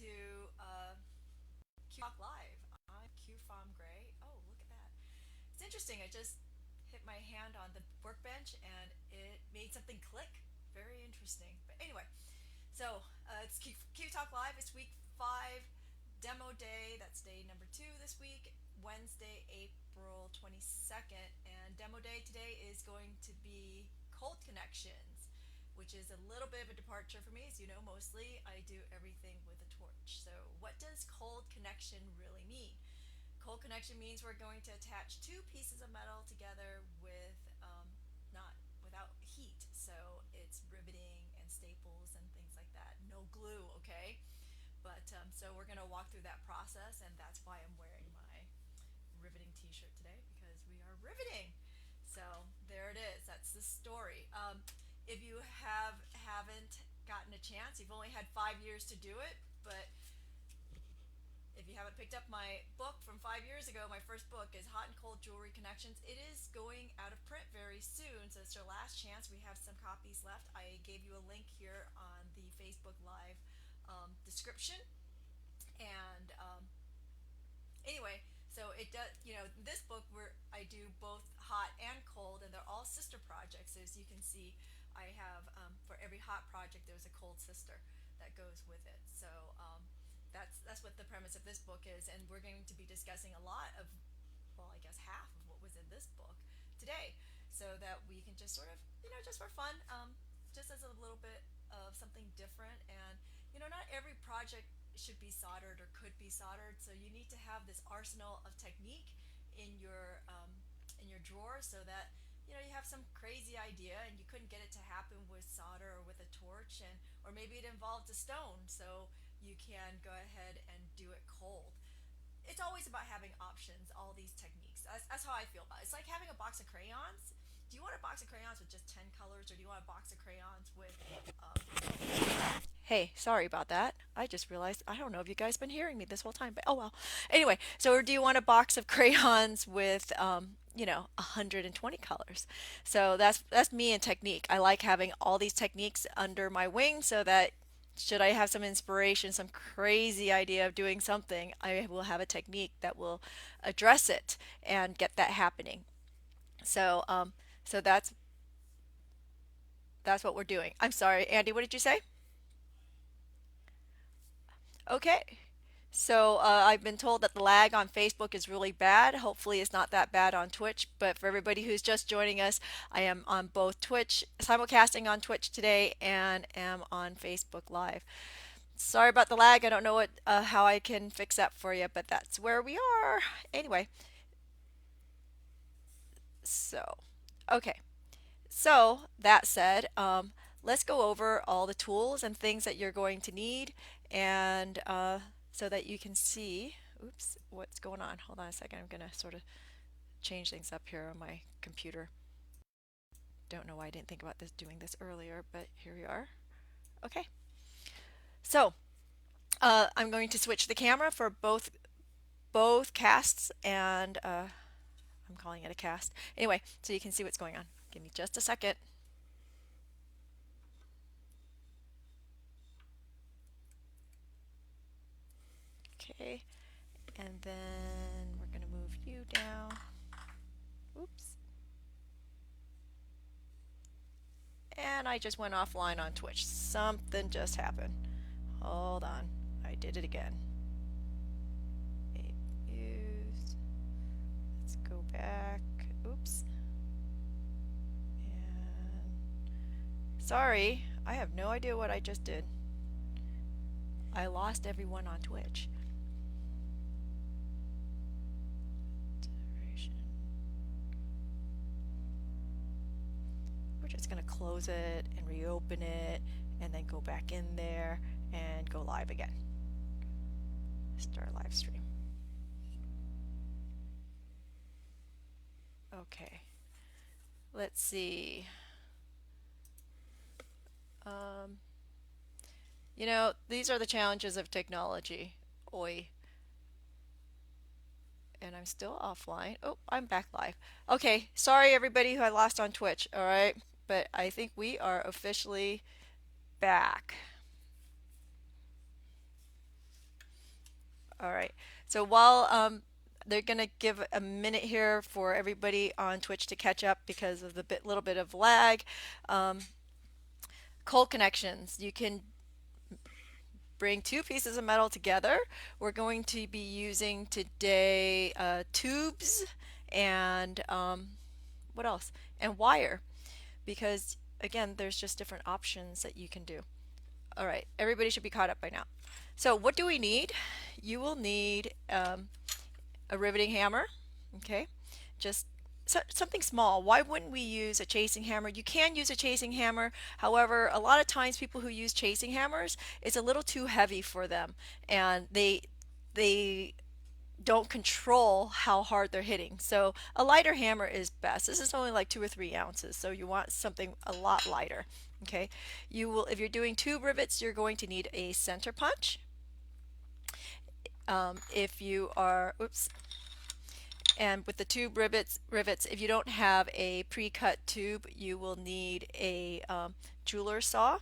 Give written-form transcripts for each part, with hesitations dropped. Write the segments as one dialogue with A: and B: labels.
A: to QTalk Live. I'm Q Farm Gray. Oh, look at that. It's interesting. I just hit my hand on the workbench and it made something click. Very interesting. But anyway, so it's QTalk Live. It's week 5, demo day. That's day number 2 this week, Wednesday, April 22nd. And demo day today is going to be cold connections, which is a little bit of a departure for me. As you know, mostly I do everything with a torch. So, what does cold connection really mean? Cold connection means we're going to attach two pieces of metal together with not without heat. So it's riveting and staples and things like that. No glue, okay? But so we're going to walk through that process, and that's why I'm wearing my riveting T-shirt today because we are riveting. So there it is. That's the story. If you haven't gotten a chance, you've only had 5 years to do it, but if you haven't picked up my book from 5 years ago, my first book is Hot and Cold Jewelry Connections. It is going out of print very soon, so it's your last chance. We have some copies left. I gave you a link here on the Facebook Live description. And anyway, so it does, this book where I do both hot and cold, and they're all sister projects. As you can see, I have for every hot project, there's a cold sister that goes with it. So that's what the premise of this book is, and we're going to be discussing a lot of, well, I guess half of what was in this book today, so that we can just sort of, just for fun, just as a little bit of something different. And not every project should be soldered or could be soldered, so you need to have this arsenal of technique in your drawer, so that you have some crazy idea and you couldn't get it to happen with solder or with a torch, and or maybe it involved a stone, so you can go ahead and do it cold. It's always about having options, all these techniques. That's how I feel about it. It's like having a box of crayons. Do you want a box of crayons with just 10 colors, or do you want a box of crayons with Hey, sorry about that. I just realized I don't know if you guys been hearing me this whole time, but oh well. Anyway, so do you want a box of crayons with 120 colors? So that's me and technique. I like having all these techniques under my wing so that should I have some inspiration, some crazy idea of doing something, I will have a technique that will address it and get that happening. So so that's what we're doing. I'm sorry, Andy, what did you say? Okay. So I've been told that the lag on Facebook is really bad. Hopefully, it's not that bad on Twitch. But for everybody who's just joining us, I am on both Twitch, simulcasting on Twitch today, and am on Facebook Live. Sorry about the lag. I don't know how I can fix that for you, but that's where we are. Anyway, so okay. So that said, let's go over all the tools and things that you're going to need, and so that you can see, oops, what's going on. Hold on a second. I'm going to sort of change things up here on my computer. Don't know why I didn't think about doing this earlier, but here we are. Okay. So I'm going to switch the camera for both casts, and I'm calling it a cast. Anyway, so you can see what's going on. Give me just a second. Okay, and then we're going to move you down. Oops. And I just went offline on Twitch. Something just happened. Hold on. I did it again. Used. Let's go back. Oops. And sorry, I have no idea what I just did. I lost everyone on Twitch. We're just going to close it and reopen it and then go back in there and go live again. Start live stream. Okay. Let's see. These are the challenges of technology. Oi. And I'm still offline. Oh, I'm back live. Okay, sorry everybody who I lost on Twitch, all right? But I think we are officially back. All right. So while they're going to give a minute here for everybody on Twitch to catch up because of the little bit of lag. Um, Cold connections. You can bring two pieces of metal together. We're going to be using today tubes and what else? And wire, because again, there's just different options that you can do. All right, everybody should be caught up by now. So what do we need? You will need a riveting hammer, okay? Just something small. Why wouldn't we use a chasing hammer? You can use a chasing hammer. However, a lot of times people who use chasing hammers, it's a little too heavy for them, and they don't control how hard they're hitting. So a lighter hammer is best. This is only like 2 or 3 ounces, so you want something a lot lighter. Okay, you will, if you're doing tube rivets, you're going to need a center punch. If you are, oops, and with the tube rivets, if you don't have a pre-cut tube, you will need a jeweler saw.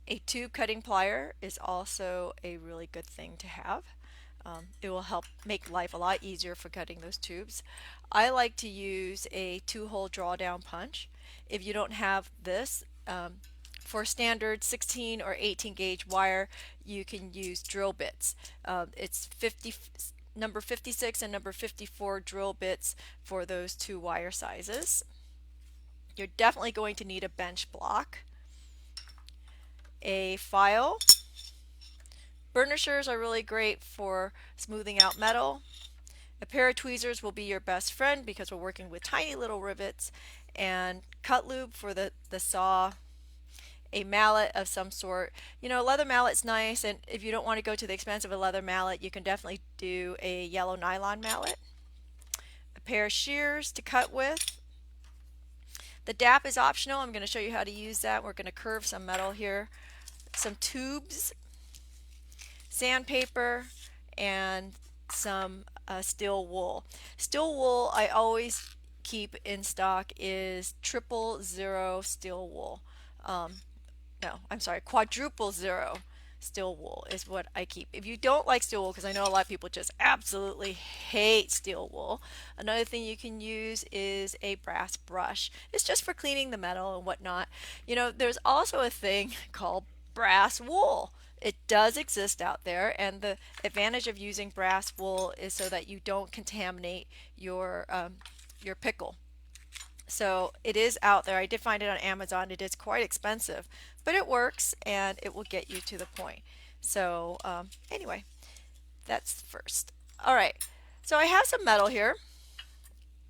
A: A tube cutting plier is also a really good thing to have. It will help make life a lot easier for cutting those tubes. I like to use a 2-hole drawdown punch. If you don't have this, for standard 16 or 18 gauge wire, you can use drill bits. It's number 56 and number 54 drill bits for those two wire sizes. You're definitely going to need a bench block, a file. Burnishers are really great for smoothing out metal. A pair of tweezers will be your best friend because we're working with tiny little rivets, and cut lube for the saw, a mallet of some sort. You know, leather mallet's nice, and if you don't want to go to the expense of a leather mallet, you can definitely do a yellow nylon mallet. A pair of shears to cut with. The DAP is optional. I'm going to show you how to use that. We're going to curve some metal here. Some tubes, sandpaper, and some steel wool. Steel wool I always keep in stock is 000 steel wool. No, I'm sorry, quadruple zero steel wool is what I keep. If you don't like steel wool, because I know a lot of people just absolutely hate steel wool, another thing you can use is a brass brush. It's just for cleaning the metal and whatnot. You know, there's also a thing called brass wool. It does exist out there, and the advantage of using brass wool is so that you don't contaminate your pickle. So it is out there. I did find it on Amazon. It is quite expensive, but it works and it will get you to the point. So anyway, that's first. All right, so I have some metal here,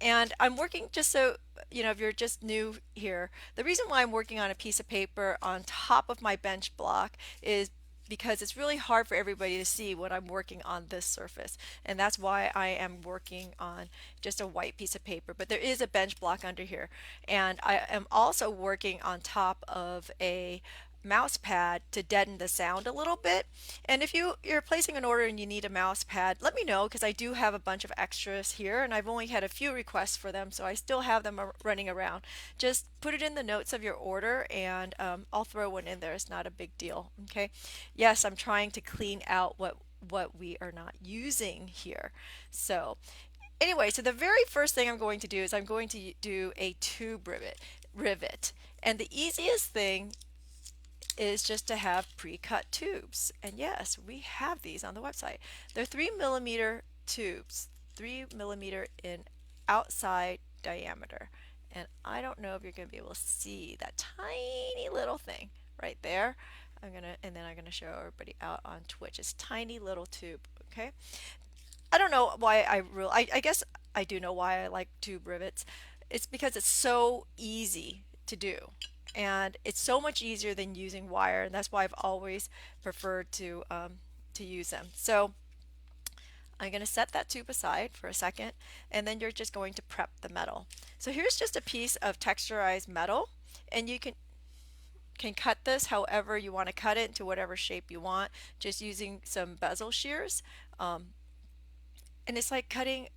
A: and I'm working, just so you know, if you're just new here, the reason why I'm working on a piece of paper on top of my bench block is because it's really hard for everybody to see what I'm working on this surface, and that's why I am working on just a white piece of paper. But there is a bench block under here, and I am also working on top of a mouse pad to deaden the sound a little bit. And if you're placing an order and you need a mouse pad, let me know, because I do have a bunch of extras here, and I've only had a few requests for them, so I still have them running around. Just put it in the notes of your order, and I'll throw one in there. It's not a big deal. Okay, yes, I'm trying to clean out what we are not using here. So anyway, so the very first thing I'm going to do is I'm going to do a tube rivet, and the easiest thing is just to have pre-cut tubes. And yes, we have these on the website. They're 3mm tubes, 3mm in outside diameter. And I don't know if you're going to be able to see that tiny little thing right there. And then I'm gonna show everybody out on Twitch. It's tiny little tube. Okay. I don't know why I guess I do know why I like tube rivets. It's because it's so easy to do, and it's so much easier than using wire, and that's why I've always preferred to use them. So I'm going to set that tube aside for a second, and then you're just going to prep the metal. So here's just a piece of texturized metal, and you can cut this however you want to cut it, into whatever shape you want, just using some bezel shears. And it's like cutting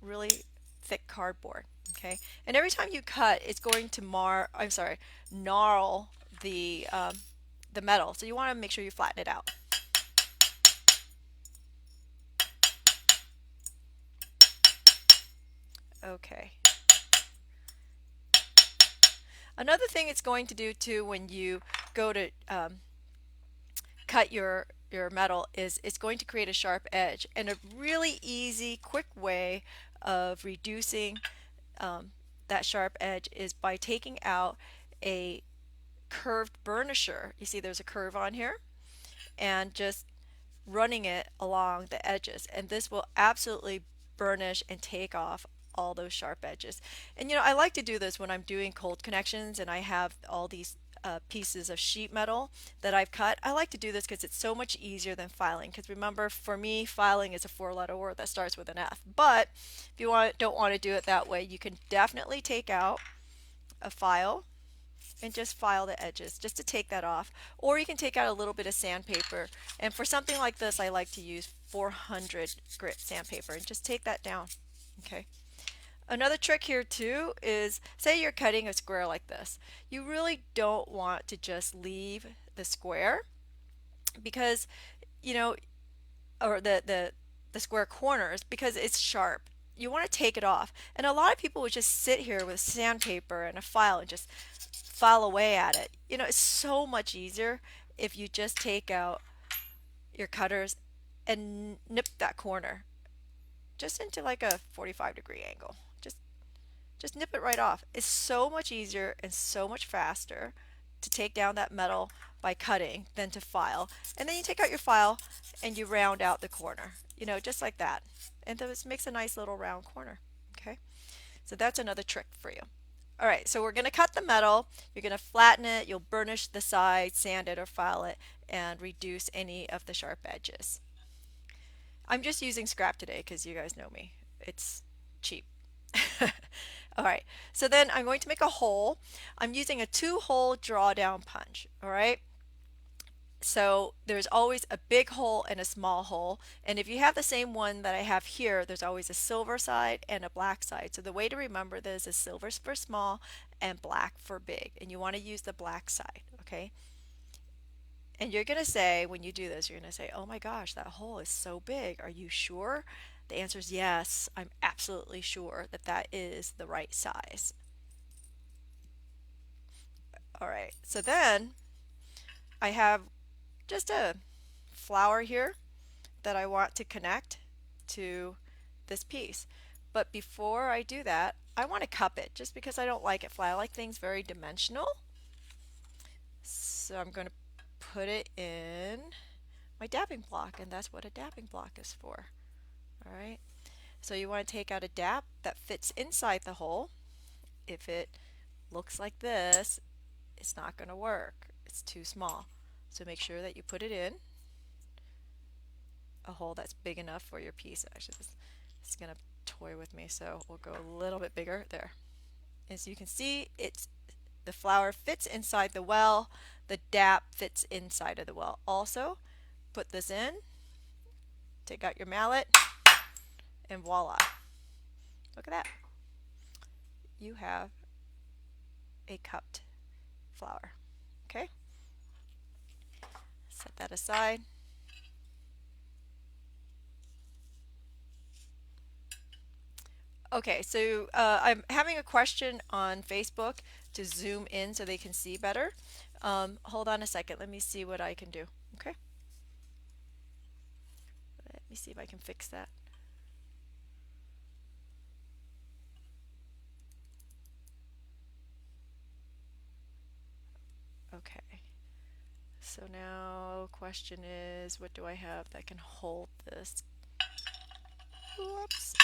A: really thick cardboard. Okay, and every time you cut, it's going to gnarl the metal. So you want to make sure you flatten it out. Okay. Another thing it's going to do too when you go to cut your metal is it's going to create a sharp edge, and a really easy quick way of reducing that sharp edge is by taking out a curved burnisher. You see there's a curve on here, and just running it along the edges, and this will absolutely burnish and take off all those sharp edges. And I like to do this when I'm doing cold connections and I have all these pieces of sheet metal that I've cut. I like to do this because it's so much easier than filing, because remember, for me, filing is a four-letter word that starts with an F. But if you don't want to do it that way, you can definitely take out a file and just file the edges just to take that off. Or you can take out a little bit of sandpaper, and for something like this I like to use 400 grit sandpaper and just take that down. Okay. Another trick here too is, say you're cutting a square like this. You really don't want to just leave the square, because or the square corners, because it's sharp. You want to take it off. And a lot of people would just sit here with sandpaper and a file and just file away at it. It's so much easier if you just take out your cutters and nip that corner just into like a 45-degree angle. Just nip it right off. It's so much easier and so much faster to take down that metal by cutting than to file. And then you take out your file and you round out the corner, just like that. And this makes a nice little round corner. Okay, so that's another trick for you. All right, so we're going to cut the metal. You're going to flatten it, you'll burnish the sides, sand it or file it, and reduce any of the sharp edges. I'm just using scrap today because you guys know me. It's cheap. All right, so then I'm going to make a hole. I'm using a 2-hole drawdown punch. All right, so there's always a big hole and a small hole, and if you have the same one that I have here, there's always a silver side and a black side. So the way to remember this is silver for small and black for big, and you want to use the black side. Okay, and you're going to say, when you do this, you're going to say, oh my gosh, that hole is so big. Are you sure? The answer is yes, I'm absolutely sure that that is the right size. All right, so then I have just a flower here that I want to connect to this piece. But before I do that, I want to cup it, just because I don't like it flat. I like things very dimensional. So I'm going to put it in my dabbing block, and that's what a dabbing block is for. All right, so you want to take out a dab that fits inside the hole. If it looks like this, it's not going to work. It's too small. So make sure that you put it in a hole that's big enough for your piece. Actually, this is going to toy with me, so we'll go a little bit bigger there. As you can see, the flower fits inside the well. The dab fits inside of the well. Also, put this in, take out your mallet, and voila. Look at that. You have a cupped flower. Okay? Set that aside. Okay, so I'm having a question on Facebook to zoom in so they can see better. Hold on a second. Let me see what I can do. Okay? Let me see if I can fix that. Okay, so now question is, what do I have that can hold this? Whoops.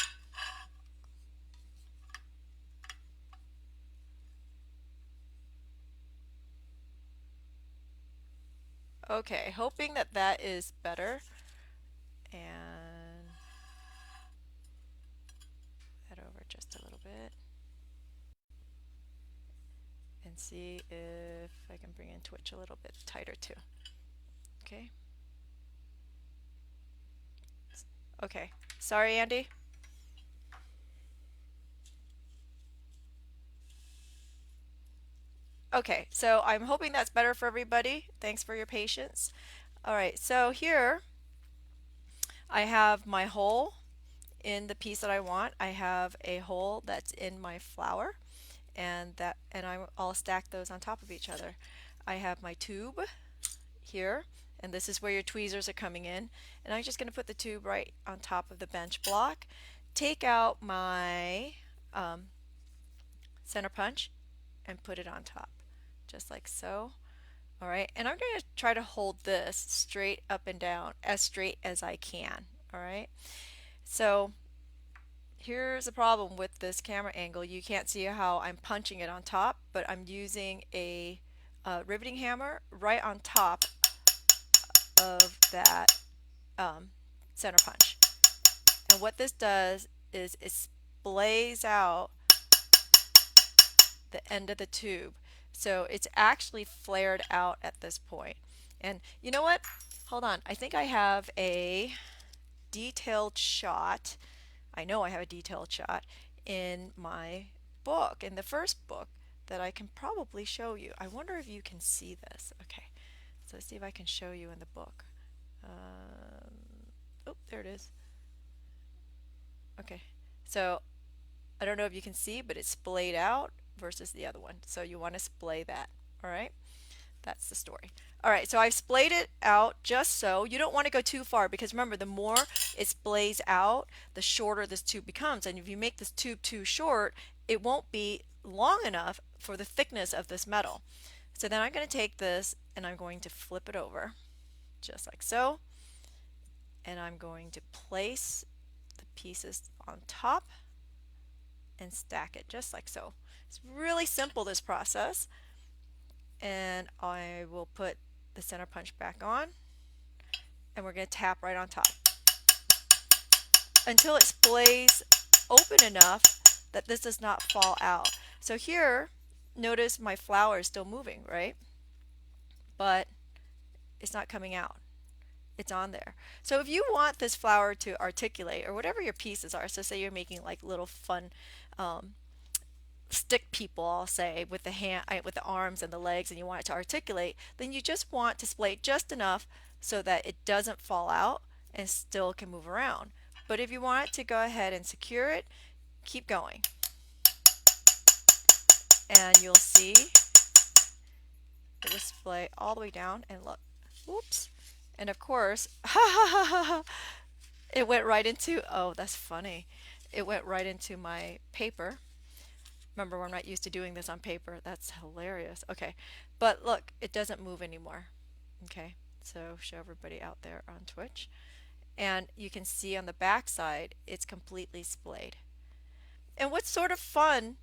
A: Okay, hoping that that is better. And that over just a little bit. And see if I can bring in twitch a little bit tighter too. Okay. Okay. Sorry, Andy. Okay, so I'm hoping that's better for everybody. Thanks for your patience. All right, so here I have my hole in the piece that I want, I have a hole that's in my flower, and I'll stack those on top of each other. I have my tube here, and this is where your tweezers are coming in, and I'm just going to put the tube right on top of the bench block, take out my center punch, and put it on top, just like so. All right, and I'm going to try to hold this straight up and down, as straight as I can. All right, so here's a problem with this camera angle. You can't see how I'm punching it on top, but I'm using a riveting hammer right on top of that center punch. And what this does is it splays out the end of the tube. So it's actually flared out at this point. And you know what? Hold on. I think I have a detailed shot. I know I have a detailed shot in my book, in the first book, that I can probably show you. I wonder if you can see this. Okay, so let's see if I can show you in the book. Oh, there it is. Okay, so I don't know if you can see, but it's splayed out versus the other one. So you want to splay that. All right, that's the story. All right, so I've splayed it out just so. You don't want to go too far, because remember, the more it splays out, the shorter this tube becomes. And if you make this tube too short, it won't be long enough for the thickness of this metal. So then I'm going to take this and I'm going to flip it over, just like so. And I'm going to place the pieces on top and stack it just like so. It's really simple, this process. And I will put the center punch back on, and we're going to tap right on top until it splays open enough that this does not fall out. So here, notice my flower is still moving, right? But it's not coming out. It's on there. So if you want this flower to articulate, or whatever your pieces are, so say you're making like little fun stick people, I'll say, with the hand, with the arms and the legs, and you want it to articulate, then you just want to splay just enough so that it doesn't fall out and still can move around. But if you want it to go ahead and secure it, keep going, and you'll see it will splay all the way down. And look, whoops, and of course, it went right into, oh, that's funny, it went right into my paper. Remember, we're not used to doing this on paper. That's hilarious. Okay, but look, it doesn't move anymore. Okay, so show everybody out there on Twitch. And you can see on the back side, it's completely splayed. And what's sort of fun,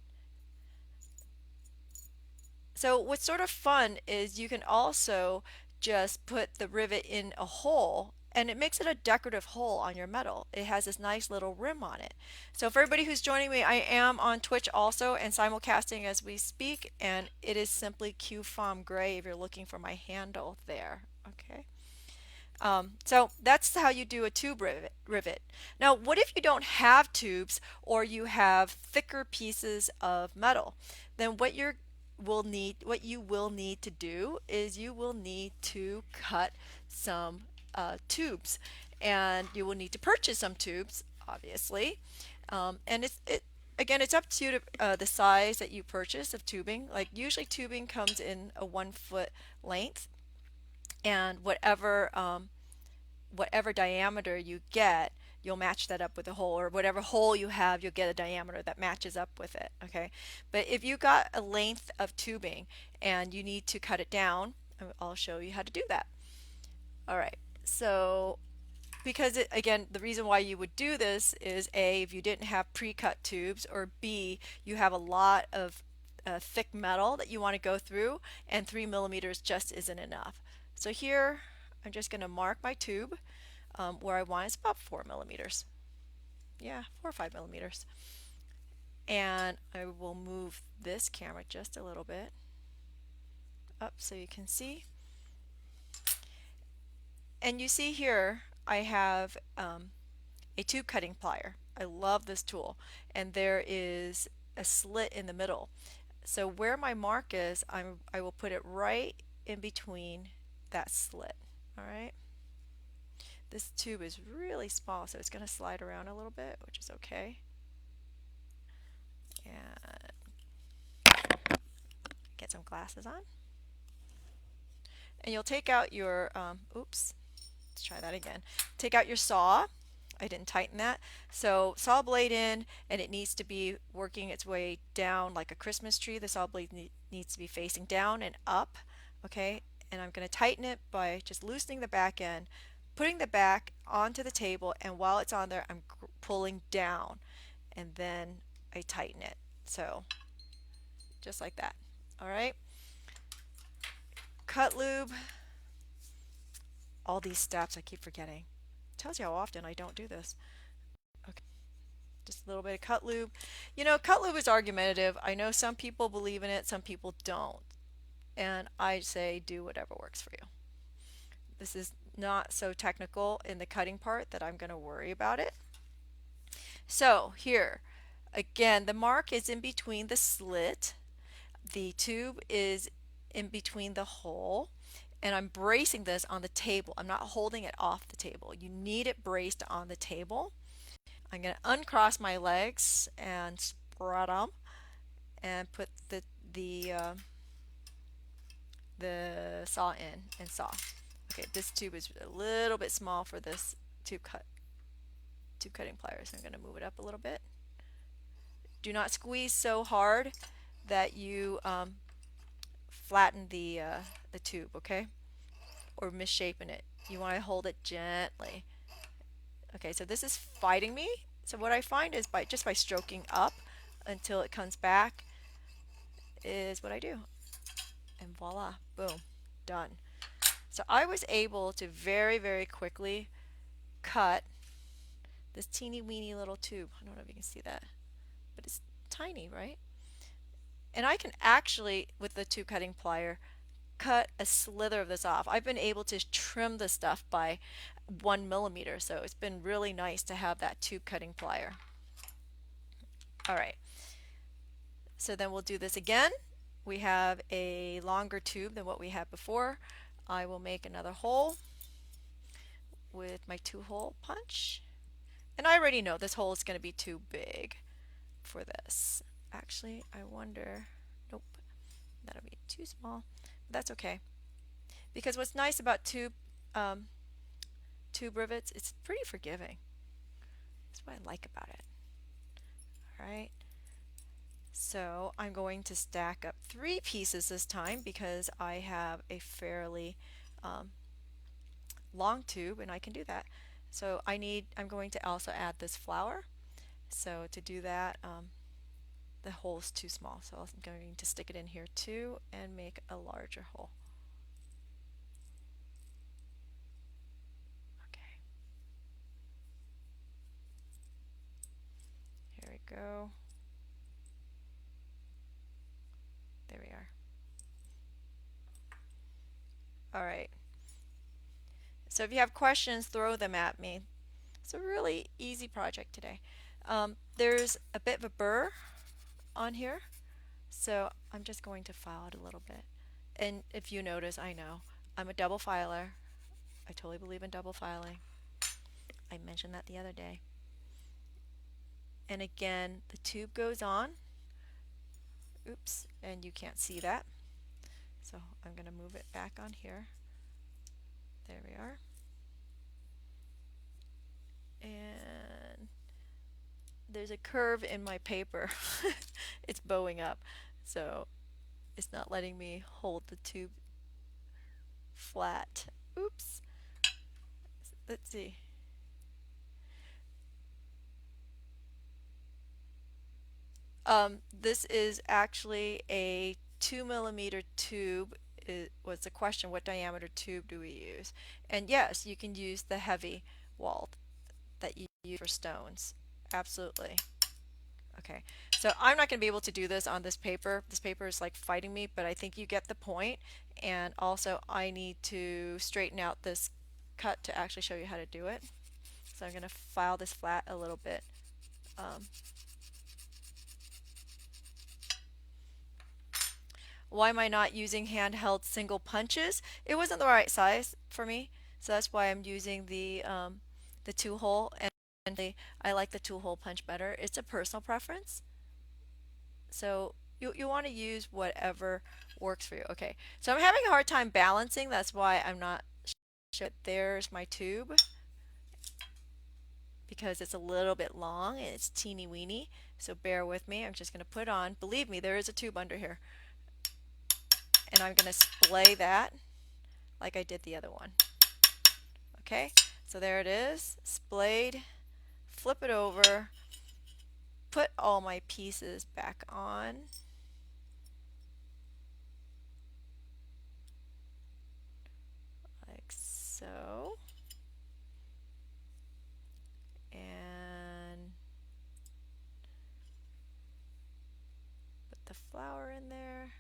A: is you can also just put the rivet in a hole, and it makes it a decorative hole on your metal. It has this nice little rim on it. So for everybody who's joining me, I am on Twitch also and simulcasting as we speak, and it is simply QFomGray if you're looking for my handle there. Okay. So that's how you do a tube rivet. Now, what if you don't have tubes, or you have thicker pieces of metal? Then what you will need to do is you will need to cut some tubes, and you will need to purchase some tubes, obviously. And again, it's up to you to the size that you purchase of tubing. Like usually tubing comes in a 1 foot length, and whatever diameter you get, you'll match that up with a hole, or whatever hole you have, you'll get a diameter that matches up with it. Okay, but if you got a length of tubing and you need to cut it down, I'll show you how to do that. All right, so because again, the reason why you would do this is A, if you didn't have pre-cut tubes, or B, you have a lot of thick metal that you want to go through, and 3 millimeters just isn't enough. So here I'm just going to mark my tube where I want. It's about 4 millimeters. Yeah, 4 or 5 millimeters. And I will move this camera just a little bit up so you can see. And you see here I have a tube cutting plier. I love this tool, and there is a slit in the middle. So where my mark is, I will put it right in between that slit. All right. This tube is really small, so it's going to slide around a little bit, which is okay. And get some glasses on. And you'll take out your, oops, let's try that again. Take out your saw. I didn't tighten that. So saw blade in, and it needs to be working its way down like a Christmas tree. The saw blade needs to be facing down and up, okay? And I'm going to tighten it by just loosening the back end, putting the back onto the table, and while it's on there, I'm pulling down, and then I tighten it. So just like that. All right. Cut lube. All these steps I keep forgetting. Tells you how often I don't do this. Okay. Just a little bit of cut lube. You know, cut lube is argumentative. I know some people believe in it, some people don't. And I say do whatever works for you. This is not so technical in the cutting part that I'm going to worry about it. So here, again, the mark is in between the slit. The tube is in between the hole. And I'm bracing this on the table. I'm not holding it off the table. You need it braced on the table. I'm going to uncross my legs and spread them and put the saw in and saw. Okay, this tube is a little bit small for this tube cutting pliers. So I'm going to move it up a little bit. Do not squeeze so hard that you flatten the tube, okay? Or misshapen it. You want to hold it gently. Okay, so this is fighting me. So what I find is just by stroking up until it comes back is what I do. And voila, boom, done. So I was able to very, very quickly cut this teeny weeny little tube. I don't know if you can see that, but it's tiny, right? And I can actually, with the tube cutting plier, cut a slither of this off. I've been able to trim the stuff by 1 millimeter, so it's been really nice to have that tube cutting plier. All right, so then we'll do this again. We have a longer tube than what we had before. I will make another hole with my 2-hole punch. And I already know this hole is going to be too big for this. Actually, I wonder, nope, that'll be too small. But that's okay. Because what's nice about tube rivets, it's pretty forgiving. That's what I like about it. All right. So I'm going to stack up 3 pieces this time because I have a fairly long tube and I can do that. So I'm going to also add this flower. So to do that, the hole is too small. So I'm going to stick it in here too and make a larger hole. Okay. Here we go. There we are. All right. So if you have questions, throw them at me. It's a really easy project today. There's a bit of a burr on here, so I'm just going to file it a little bit. And if you notice, I know, I'm a double filer. I totally believe in double filing. I mentioned that the other day. And again, the tube goes on. Oops, and you can't see that. So I'm going to move it back on here. There we are. And there's a curve in my paper. It's bowing up, so it's not letting me hold the tube flat. Oops. Let's see. This is actually a 2mm tube. It was the question, what diameter tube do we use? And yes, you can use the heavy walled that you use for stones. Absolutely. Okay, so I'm not going to be able to do this on this paper. This paper is like fighting me, but I think you get the point. And also I need to straighten out this cut to actually show you how to do it. So I'm going to file this flat a little bit. Why am I not using handheld single punches? It wasn't the right size for me, So that's why I'm using the two hole, and I like the two hole punch better. It's a personal preference. So you want to use whatever works for you. Okay, so I'm having a hard time balancing. That's why I'm not sure. There's my tube because it's a little bit long and it's teeny weeny. So bear with me. I'm just going to put on. Believe me, there is a tube under here. And I'm going to splay that like I did the other one. Okay, so there it is, splayed. Flip it over, put all my pieces back on. Like so. And put the flour in there.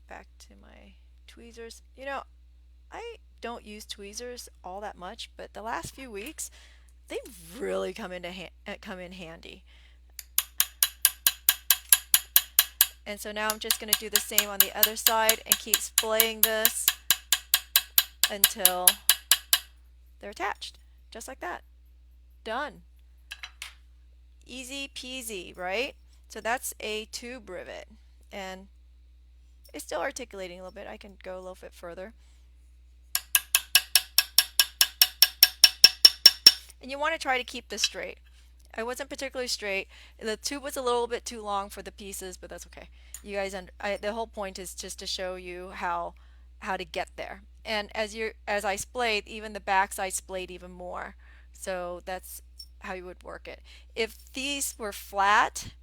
A: Back to my tweezers. You know, I don't use tweezers all that much, but the last few weeks they've really come in handy. And so now I'm just going to do the same on the other side and keep splaying this until they're attached, just like that. Done. Easy peasy, right? So that's a tube rivet, and it's still articulating a little bit. I can go a little bit further. And you want to try to keep this straight. I wasn't particularly straight. The tube was a little bit too long for the pieces, but that's okay. You guys, the whole point is just to show you how to get there. And as I splayed, even the backside splayed even more. So that's how you would work it. If these were flat,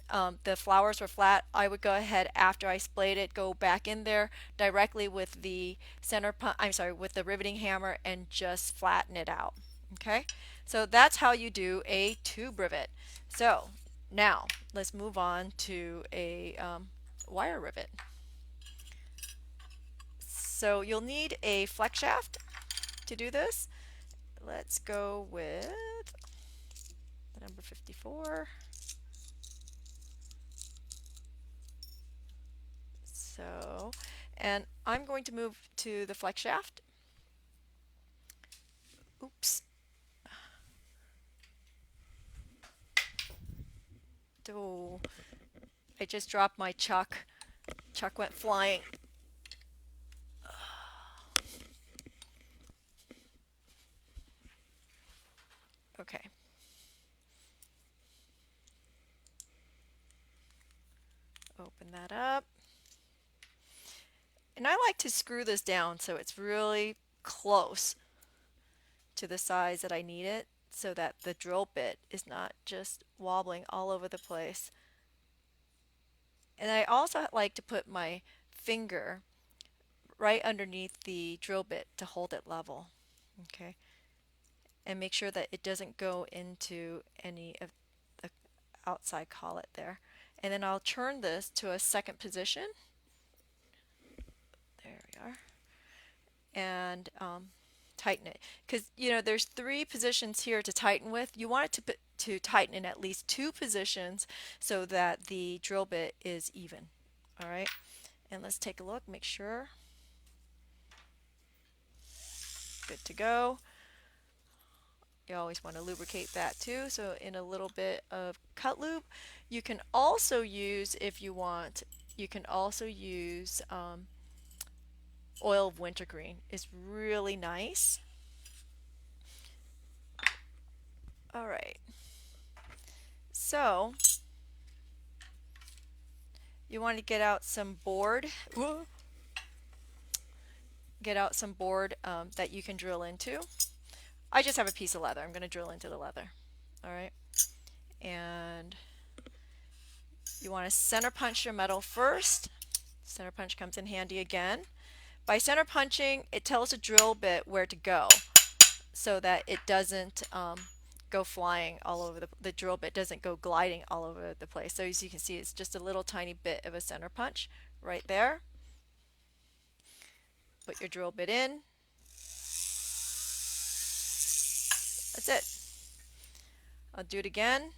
A: the flowers were flat, I would go ahead after I splayed it, go back in there directly with the with the riveting hammer and just flatten it out. Okay, so that's how you do a tube rivet. So now let's move on to a wire rivet. So you'll need a flex shaft to do this. Let's go with the number 54. So, and I'm going to move to the flex shaft. Oops. Oh, I just dropped my chuck. Chuck went flying. Okay. Open that up. And I like to screw this down so it's really close to the size that I need it, so that the drill bit is not just wobbling all over the place. And I also like to put my finger right underneath the drill bit to hold it level. Okay. And make sure that it doesn't go into any of the outside collet there. And then I'll turn this to a second position. There we are. And tighten it, because there's 3 positions here to tighten with. You want it to tighten in at least 2 positions so that the drill bit is even. All right, and let's take a look, make sure. Good to go. You always want to lubricate that too, so in a little bit of cut lube. You can also use, if you want, you can also use oil of wintergreen. It's really nice. All right, so you want to get out some board. Get out some board that you can drill into. I just have a piece of leather. I'm going to drill into the leather. All right, and you want to center punch your metal first. Center punch comes in handy again. By center punching, it tells the drill bit where to go, so that it doesn't go flying all over the drill bit doesn't go gliding all over the place. So as you can see, it's just a little tiny bit of a center punch right there. Put your drill bit in. That's it. I'll do it again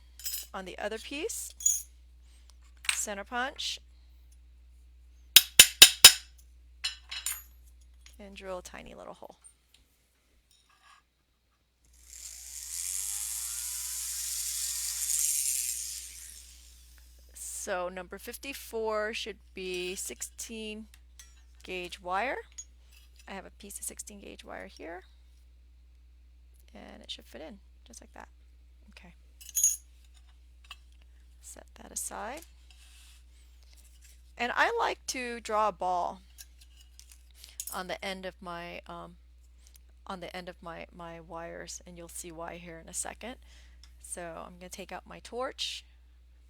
A: on the other piece. Center punch. and drill a tiny little hole. So number 54 should be 16 gauge wire. I have a piece of 16 gauge wire here, and it should fit in just like that. Okay. Set that aside. And I like to draw a ball on the end of my my wires, and you'll see why here in a second. So I'm going to take out my torch.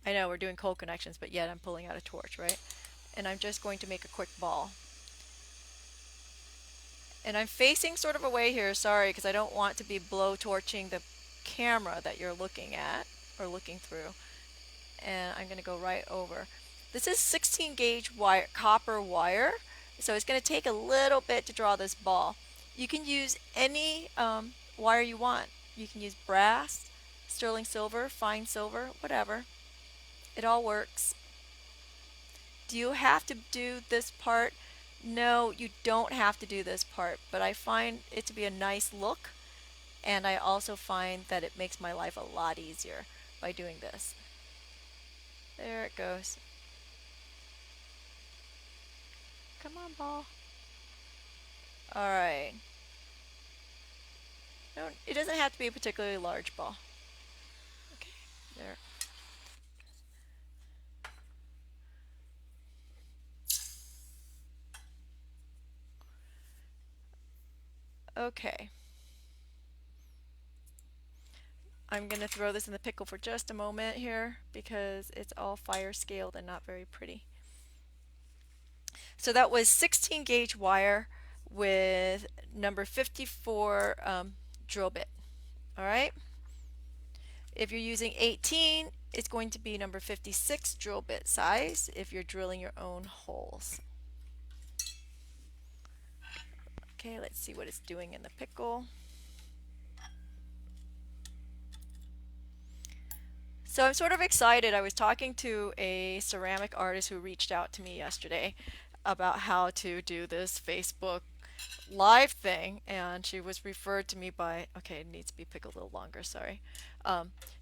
A: I know we're doing cold connections, but yet I'm pulling out a torch, right? And I'm just going to make a quick ball. And I'm facing sort of away here, sorry, because I don't want to be blow torching the camera that you're looking at or looking through. And I'm going to go right over. This is 16 gauge wire, copper wire, so it's going to take a little bit to draw this ball. You can use any wire you want. You can use brass, sterling silver, fine silver, whatever. It all works. Do you have to do this part? No, you don't have to do this part, but I find it to be a nice look, and I also find that it makes my life a lot easier by doing this. There it goes. Come on, ball. Alright. No, it doesn't have to be a particularly large ball. Okay, there. Okay. I'm going to throw this in the pickle for just a moment here because it's all fire scaled and not very pretty. So that was 16 gauge wire with number 54 drill bit. All right. If you're using 18, it's going to be number 56 drill bit size if you're drilling your own holes. Okay, let's see what it's doing in the pickle. So I'm sort of excited. I was talking to a ceramic artist who reached out to me yesterday about how to do this Facebook live thing, and she was referred to me by, okay, it needs to be pickled a little longer, sorry.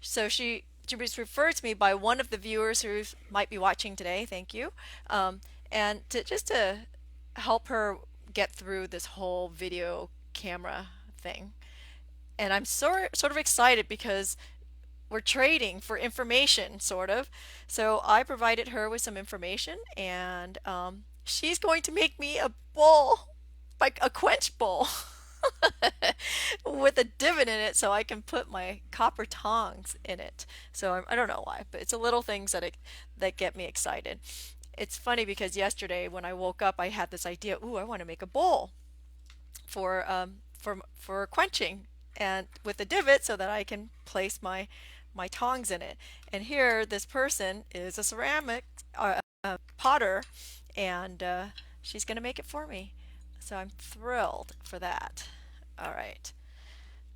A: So she was referred to me by one of the viewers who might be watching today, thank you, and just to help her get through this whole video camera thing. And I'm sort of excited because we're trading for information, sort of. So I provided her with some information, and she's going to make me a bowl, like a quench bowl, with a divot in it so I can put my copper tongs in it. So I don't know why, but it's the little things that get me excited. It's funny because yesterday when I woke up, I had this idea. Ooh, I want to make a bowl for quenching, and with a divot so that I can place my tongs in it. And here, this person is a ceramic potter, and she's going to make it for me. So I'm thrilled for that. All right,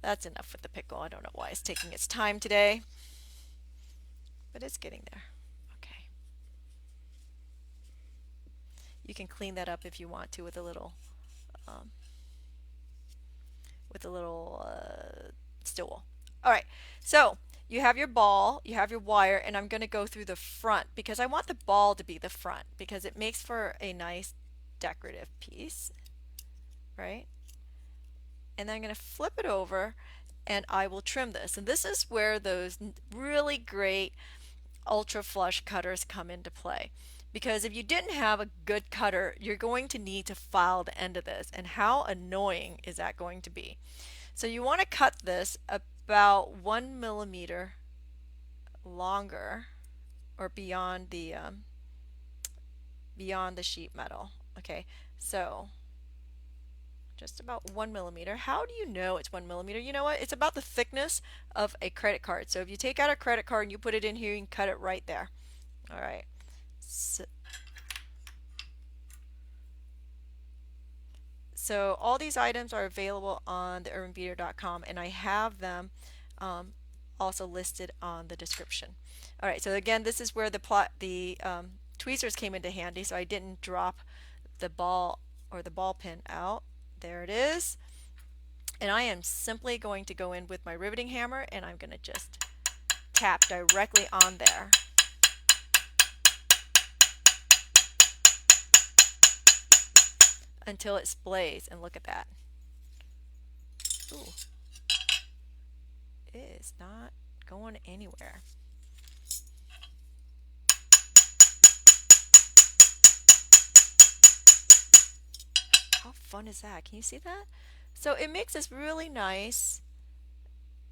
A: that's enough with the pickle. I don't know why it's taking its time today, but it's getting there. Okay. You can clean that up if you want to with a little steel wool. All right, so you have your ball, you have your wire, and I'm going to go through the front because I want the ball to be the front because it makes for a nice decorative piece, right? And then I'm going to flip it over and I will trim this. And this is where those really great ultra flush cutters come into play. Because if you didn't have a good cutter, you're going to need to file the end of this. And how annoying is that going to be? So you want to cut this about 1 millimeter longer or beyond the sheet metal. Okay, so just about 1 millimeter. How do you know it's 1 millimeter? You know what? It's about the thickness of a credit card. So if you take out a credit card and you put it in here, you can cut it right there. All right. So all these items are available on the urbanbeater.com, and I have them also listed on the description. All right, so again, this is where the tweezers came into handy, so I didn't drop the ball or the ball pin out. There it is. And I am simply going to go in with my riveting hammer and I'm going to just tap directly on there. Until it splays, and look at that. Ooh. It is not going anywhere. How fun is that? Can you see that? So it makes this really nice,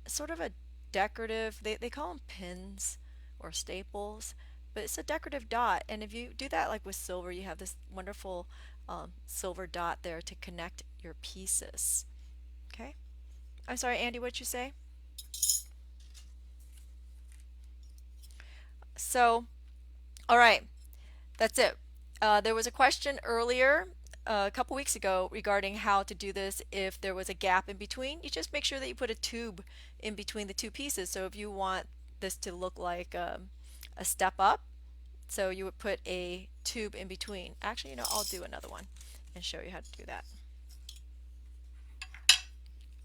A: sort of a decorative, they call them pins or staples, but it's a decorative dot. And if you do that like with silver, you have this wonderful silver dot there to connect your pieces. Okay? I'm sorry, Andy, what'd you say? So, all right, that's it. There was a question earlier, a couple weeks ago, regarding how to do this if there was a gap in between. You just make sure that you put a tube in between the two pieces. So if you want this to look like a step up, so you would put a tube in between. Actually, you know, I'll do another one and show you how to do that.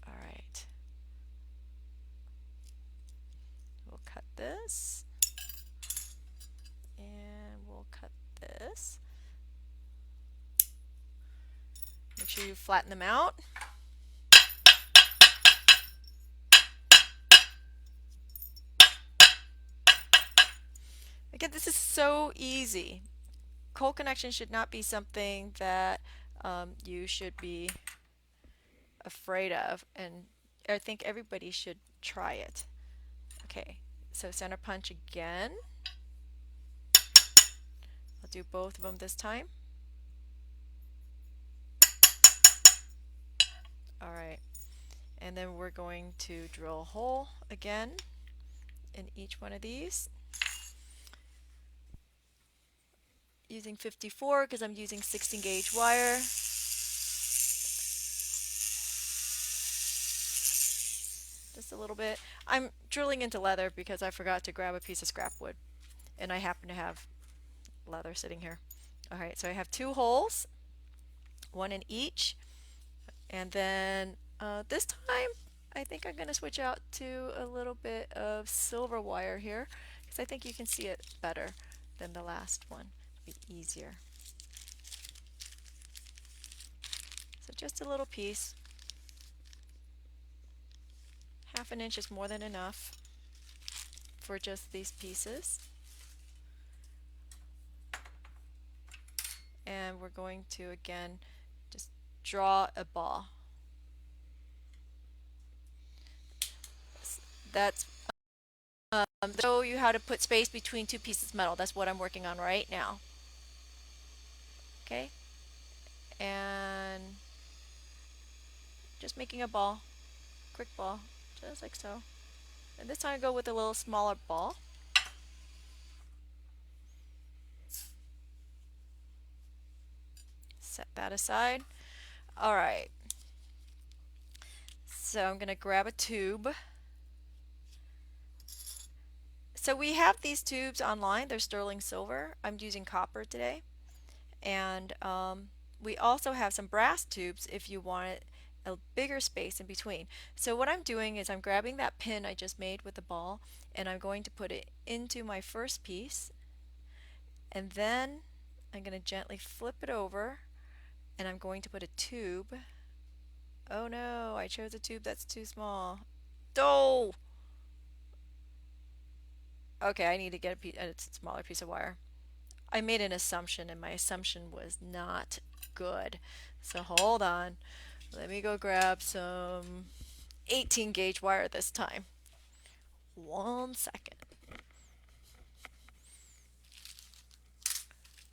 A: All right. We'll cut this. And we'll cut this. Make sure you flatten them out. Again, this is so easy. Cold connection should not be something that you should be afraid of, and I think everybody should try it. Okay, so center punch again. I'll do both of them this time. Alright, and then we're going to drill a hole again in each one of these. Using 54 because I'm using 16 gauge wire. Just a little bit. I'm drilling into leather because I forgot to grab a piece of scrap wood, and I happen to have leather sitting here. Alright, so I have 2 holes, one in each, and then this time I think I'm going to switch out to a little bit of silver wire here because I think you can see it better than the last one. It'll be easier. So just a little piece. Half an inch is more than enough for just these pieces. And we're going to again just draw a ball. That's show you how to put space between 2 pieces of metal. That's what I'm working on right now. Okay, and just making a ball, quick ball, just like so. And this time I go with a little smaller ball. Set that aside. Alright, so I'm going to grab a tube. So we have these tubes online. They're sterling silver. I'm using copper today. And we also have some brass tubes if you want a bigger space in between. So what I'm doing is I'm grabbing that pin I just made with the ball and I'm going to put it into my first piece, and then I'm going to gently flip it over and I'm going to put a tube. Oh no, I chose a tube that's too small. Oh! Okay, I need to get a smaller piece of wire. I made an assumption and my assumption was not good. So hold on. Let me go grab some 18 gauge wire this time. 1 second.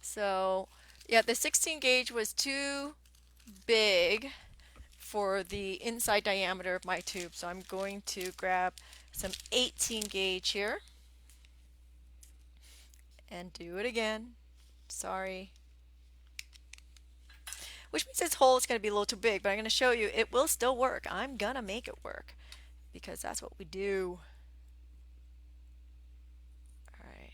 A: So yeah, the 16 gauge was too big for the inside diameter of my tube. So I'm going to grab some 18 gauge here and do it again. Sorry. Which means this hole is going to be a little too big, but I'm going to show you it will still work. I'm going to make it work because that's what we do. Alright.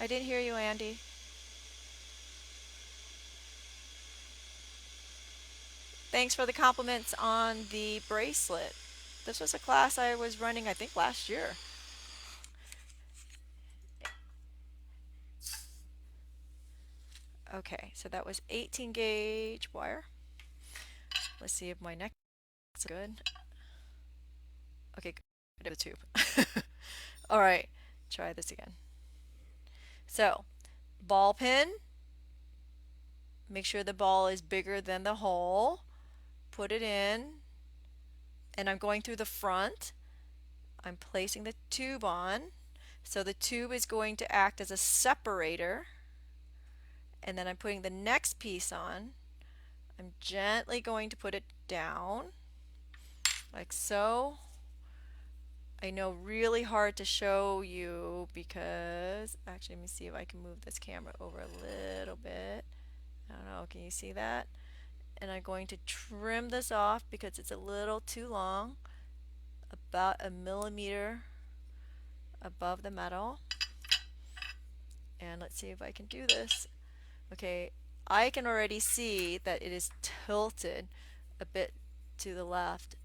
A: I didn't hear you, Andy. Thanks for the compliments on the bracelet. This was a class I was running, I think, last year. Okay, so that was 18 gauge wire. Let's see if my neck is good. Okay, good. The tube. All right, try this again. So, ball pin. Make sure the ball is bigger than the hole. Put it in, and I'm going through the front. I'm placing the tube on. So the tube is going to act as a separator. And then I'm putting the next piece on. I'm gently going to put it down, like so. I know really hard to show you because, actually let me see if I can move this camera over a little bit. I don't know, can you see that? And I'm going to trim this off because it's a little too long, about 1 millimeter above the metal. And let's see if I can do this. Okay, I can already see that it is tilted a bit to the left.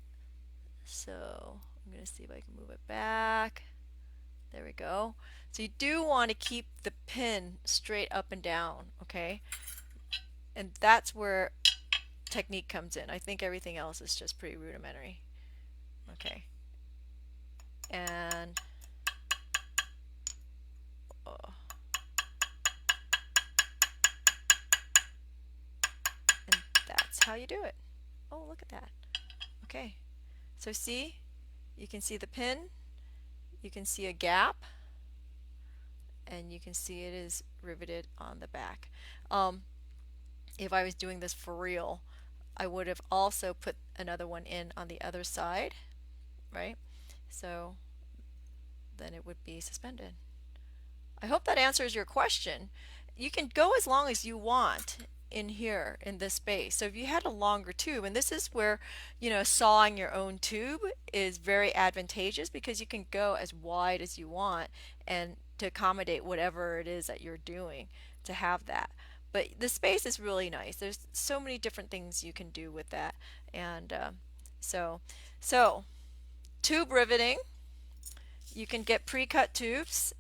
A: So I'm going to see if I can move it back. There we go. So you do want to keep the pin straight up and down, okay? And that's where technique comes in. I think everything else is just pretty rudimentary. Okay. And and that's how you do it. Oh, look at that. Okay. So see, you can see the pin, you can see a gap, and you can see it is riveted on the back. If I was doing this for real, I would have also put another one in on the other side, right? So then it would be suspended. I hope that answers your question. You can go as long as you want in here in this space. So if you had a longer tube, and this is where, you know, sawing your own tube is very advantageous because you can go as wide as you want and to accommodate whatever it is that you're doing to have that. But the space is really nice. There's so many different things you can do with that. And so tube riveting, you can get pre-cut tubes.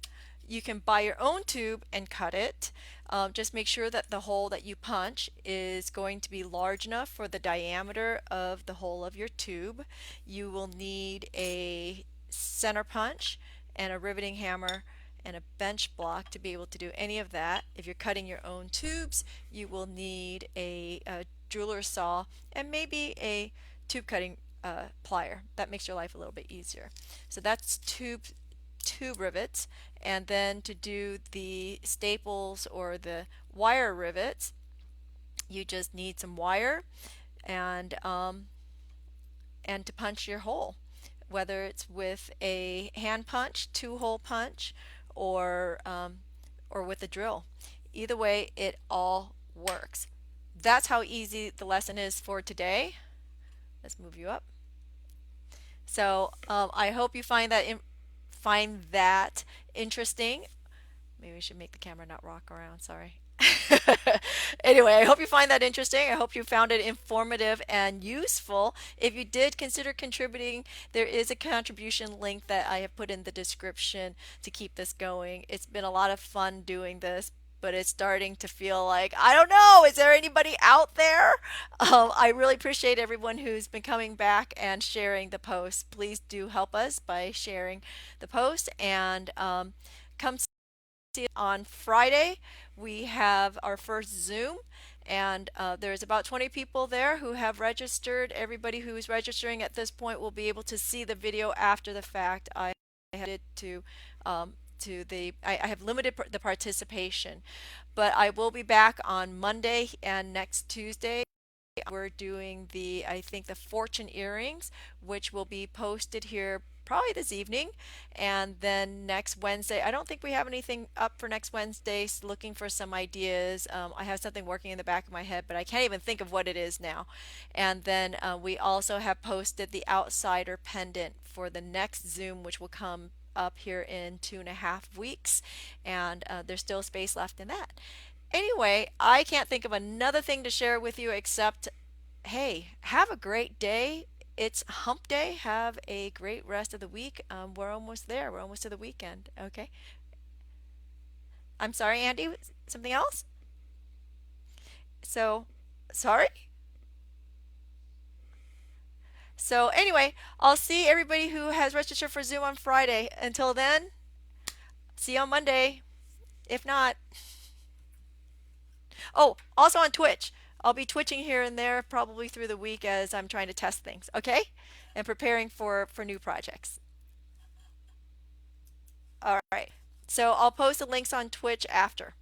A: You can buy your own tube and cut it. Just make sure that the hole that you punch is going to be large enough for the diameter of the hole of your tube. You will need a center punch and a riveting hammer and a bench block to be able to do any of that. If you're cutting your own tubes, you will need a jeweler's saw and maybe a tube cutting plier. That makes your life a little bit easier. So that's tube rivets. And then to do the staples or the wire rivets, you just need some wire and to punch your hole, whether it's with a hand punch, 2-hole punch, or with a drill. Either way, it all works. That's how easy the lesson is for today. Let's move you up. So I hope you find that interesting. Maybe we should make the camera not rock around, sorry. Anyway, I hope you find that interesting. I hope you found it informative and useful. If you did, consider contributing. There is a contribution link that I have put in the description to keep this going. It's been a lot of fun doing this, but it's starting to feel like, I don't know, is there anybody out there? I really appreciate everyone who's been coming back and sharing the post. Please do help us by sharing the post, and come see it on Friday. We have our first Zoom, and there's about 20 people there who have registered. Everybody who is registering at this point will be able to see the video after the fact. I had to I have limited the participation, but I will be back on Monday and next Tuesday. We're doing I think the fortune earrings, which will be posted here probably this evening. And then next Wednesday, I don't think we have anything up for next Wednesday. Looking for some ideas. I have something working in the back of my head, but I can't even think of what it is now. And then we also have posted the outsider pendant for the next Zoom, which will come up here in 2.5 weeks, and there's still space left in that. Anyway, I can't think of another thing to share with you except, hey, have a great day. It's hump day. Have a great rest of the week. We're almost there. We're almost to the weekend. Okay. I'm sorry, Andy. Something else? So, sorry? So, anyway, I'll see everybody who has registered for Zoom on Friday. Until then, see you on Monday. If not, oh, also on Twitch. I'll be twitching here and there probably through the week as I'm trying to test things, okay? And preparing for new projects. All right. So I'll post the links on Twitch after.